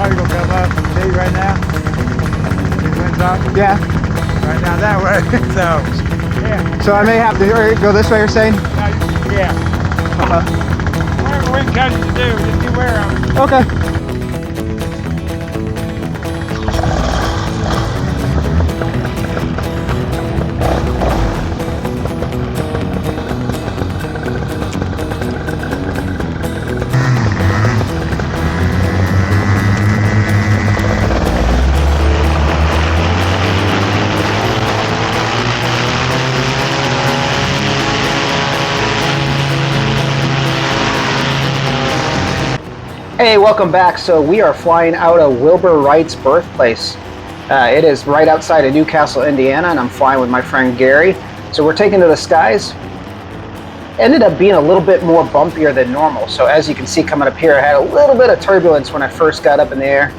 Probably gonna come up. See right now? The wind's up. Yeah. Right now that way. So, yeah. So I may have to go this way, you're saying? Yeah. Whatever wind tells you to do, just beware of it. Okay. Hey, welcome back. So we are flying out of Wilber Wright's Birthplace. It is right outside of Newcastle, Indiana, and I'm flying with my friend Gary. So we're taking to the skies. Ended up being a little bit more bumpier than normal. So as you can see coming up here, I had a little bit of turbulence when I first got up in the air.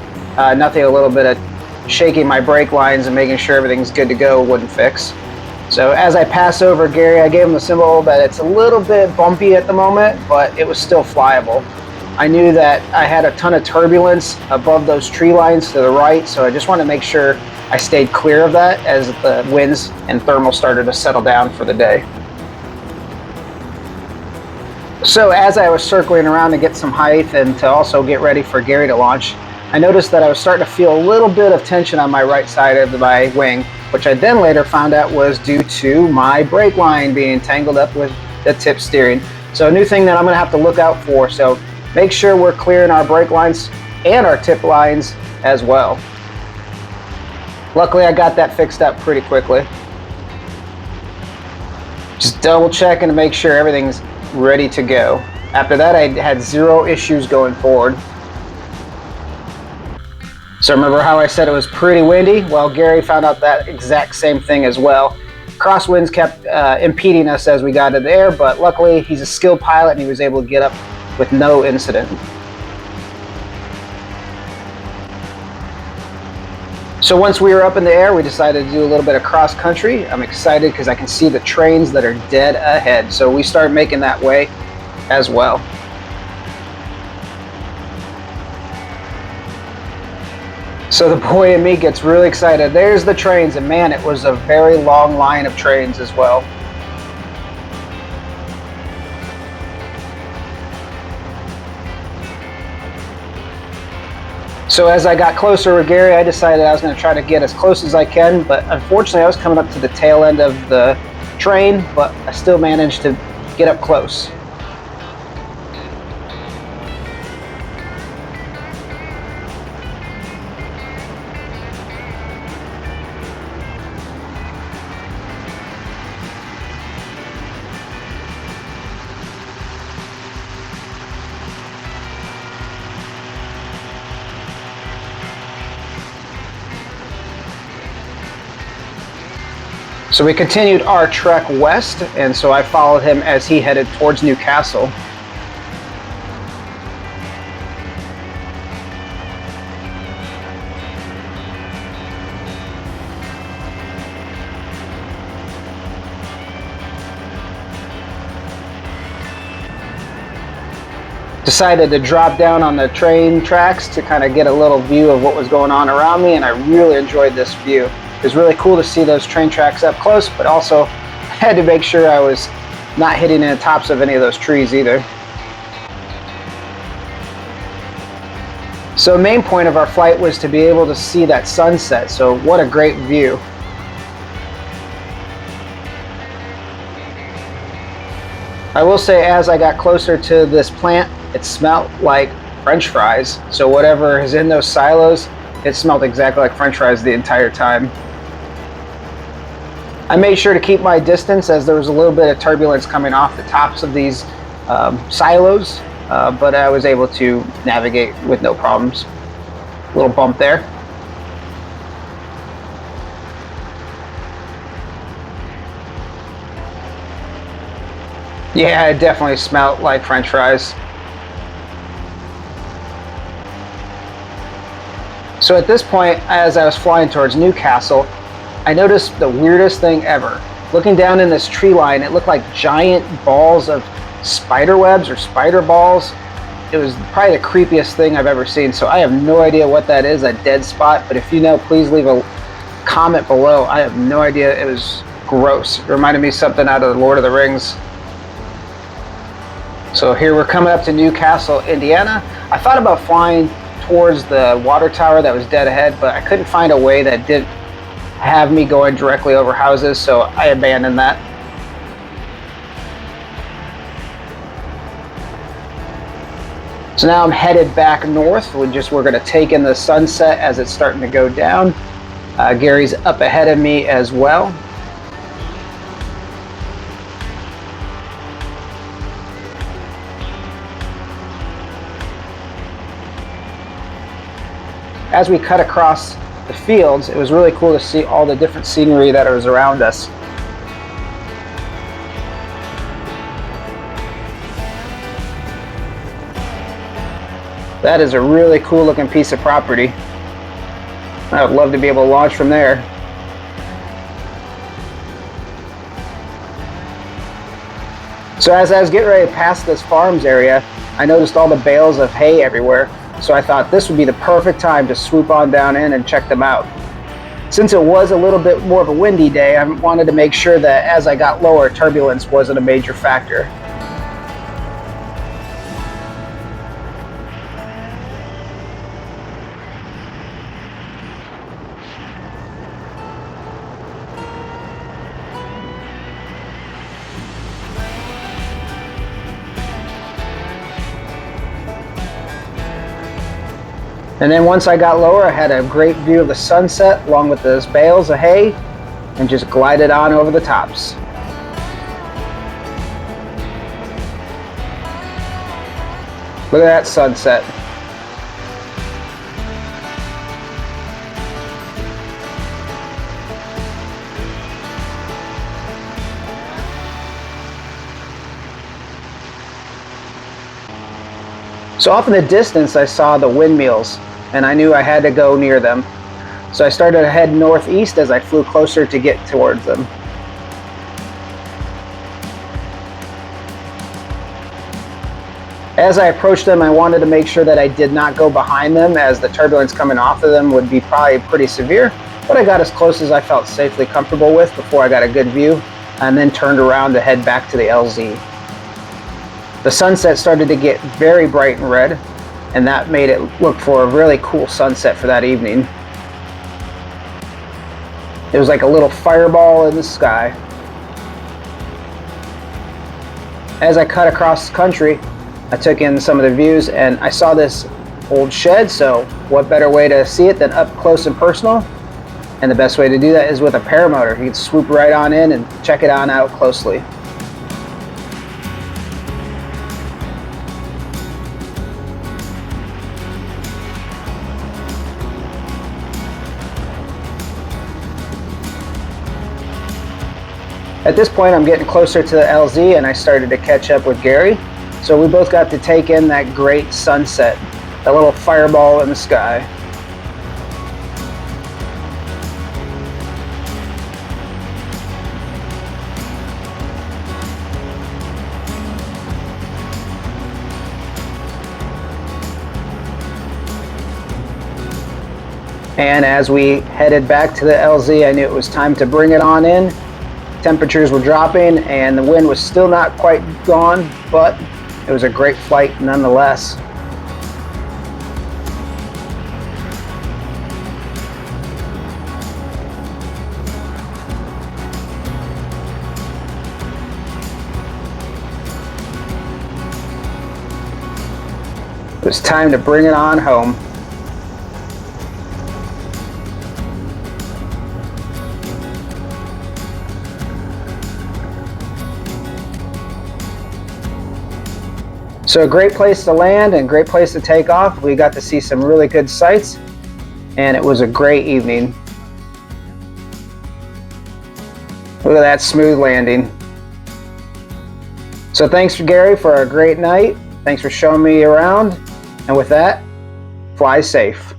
Nothing, a little bit of shaking my brake lines and making sure everything's good to go wouldn't fix. So as I pass over Gary, I gave him the symbol that it's a little bit bumpy at the moment, but it was still flyable. I knew that I had a ton of turbulence above those tree lines to the right, so I just wanted to make sure I stayed clear of that as the winds and thermal started to settle down for the day. So as I was circling around to get some height and to also get ready for Gary to launch, I noticed that I was starting to feel a little bit of tension on my right side of my wing, which I then later found out was due to my brake line being tangled up with the tip steering. So a new thing that I'm going to have to look out for. So make sure we're clearing our brake lines and our tip lines as well. Luckily, I got that fixed up pretty quickly. Just double checking to make sure everything's ready to go. After that, I had zero issues going forward. So remember how I said it was pretty windy? Well, Gary found out that exact same thing as well. Crosswinds kept impeding us as we got into the air, but luckily he's a skilled pilot and he was able to get up with no incident. So once we were up in the air, we decided to do a little bit of cross country. I'm excited because I can see the trains that are dead ahead. So we started making that way as well. So the boy in me gets really excited. There's the trains, and man, it was a very long line of trains as well. So as I got closer with Gary, I decided I was going to try to get as close as I can, but unfortunately I was coming up to the tail end of the train, but I still managed to get up close. So we continued our trek west, and so I followed him as he headed towards Newcastle. Decided to drop down on the train tracks to kind of get a little view of what was going on around me, and I really enjoyed this view. It was really cool to see those train tracks up close, but also had to make sure I was not hitting the tops of any of those trees either. So the main point of our flight was to be able to see that sunset, so what a great view. I will say as I got closer to this plant, it smelled like French fries. So whatever is in those silos, it smelled exactly like French fries the entire time. I made sure to keep my distance as there was a little bit of turbulence coming off the tops of these silos, but I was able to navigate with no problems. A little bump there. Yeah, it definitely smelled like French fries. So at this point, as I was flying towards Newcastle, I noticed the weirdest thing ever. Looking down in this tree line, it looked like giant balls of spider webs or spider balls it was probably the creepiest thing I've ever seen. So I have no idea what that is, a dead spot. But if you know, please leave a comment below. I have no idea. It was gross. It reminded me of something out of the Lord of the Rings. So here we're coming up to Newcastle, Indiana. I thought about flying towards the water tower that was dead ahead, but I couldn't find a way that didn't have me going directly over houses, so I abandoned that. So now I'm headed back north. We're going to take in the sunset as it's starting to go down. Gary's up ahead of me as well. As we cut across the fields, it was really cool to see all the different scenery that was around us. That is a really cool looking piece of property. I would love to be able to launch from there. So as I was getting ready to pass this farms area, I noticed all the bales of hay everywhere. So I thought this would be the perfect time to swoop on down in and check them out. Since it was a little bit more of a windy day, I wanted to make sure that as I got lower, turbulence wasn't a major factor. And then once I got lower, I had a great view of the sunset along with those bales of hay and just glided on over the tops. Look at that sunset. So off in the distance, I saw the windmills, and I knew I had to go near them. So I started to head northeast as I flew closer to get towards them. As I approached them, I wanted to make sure that I did not go behind them, as the turbulence coming off of them would be probably pretty severe, but I got as close as I felt safely comfortable with before I got a good view, and then turned around to head back to the LZ. The sunset started to get very bright and red, and that made it look for a really cool sunset for that evening. It was like a little fireball in the sky. As I cut across the country, I took in some of the views, and I saw this old shed, so what better way to see it than up close and personal? And the best way to do that is with a paramotor. You can swoop right on in and check it on out closely. At this point, I'm getting closer to the LZ, and I started to catch up with Gary. So we both got to take in that great sunset, that little fireball in the sky. And as we headed back to the LZ, I knew it was time to bring it on in. Temperatures were dropping and the wind was still not quite gone, but it was a great flight nonetheless. It was time to bring it on home. So a great place to land and great place to take off. We got to see some really good sights, and it was a great evening. Look at that smooth landing. So thanks, Gary, for a great night. Thanks for showing me around. And with that, fly safe.